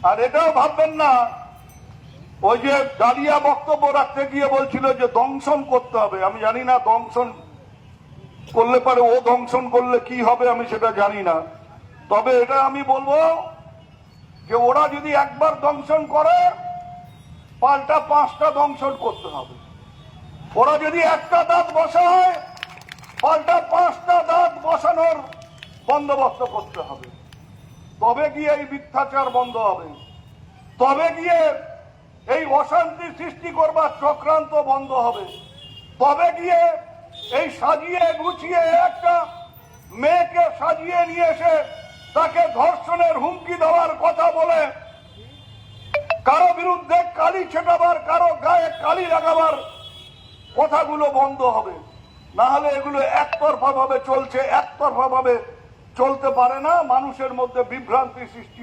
আর এটাও ভাববেন না ওই যে ডালিয়া বক্তব্য রাখতে গিয়ে বলছিল যে দংশন করতে হবে। আমি জানি না দংশন করলে পারে, ও দংশন করলে কি হবে আমি সেটা জানি না। তবে এটা আমি বলবো যে ওরা যদি একবার দংশন করে পাল্টা 5টা দংশন করতে হবে। ওরা যদি একটা দাঁত বসায় পাল্টা 5টা দাঁত বসানোর বন্দোবস্ত করতে হবে। তবে গিয়ে এই মিথ্যাচার বন্ধ হবে, তবে গিয়ে এই অশান্তি সৃষ্টি করবার চক্রান্ত বন্ধ হবে, তবে গিয়ে এই সাজিয়ে গুছিয়ে একটা মেয়েকে সাজিয়ে নিয়ে এসে তাকে ধর্ষণের হুমকি দেওয়ার কথা বলে কারো বিরুদ্ধে কালি ছেটাবার, কারো গায়ে কালি লাগাবার কথাগুলো বন্ধ হবে। না হলে এগুলো একতরফা ভাবে চলছে, একতরফা ভাবে চলতে পারে না, মানুষের মধ্যে বিভ্রান্তি সৃষ্টি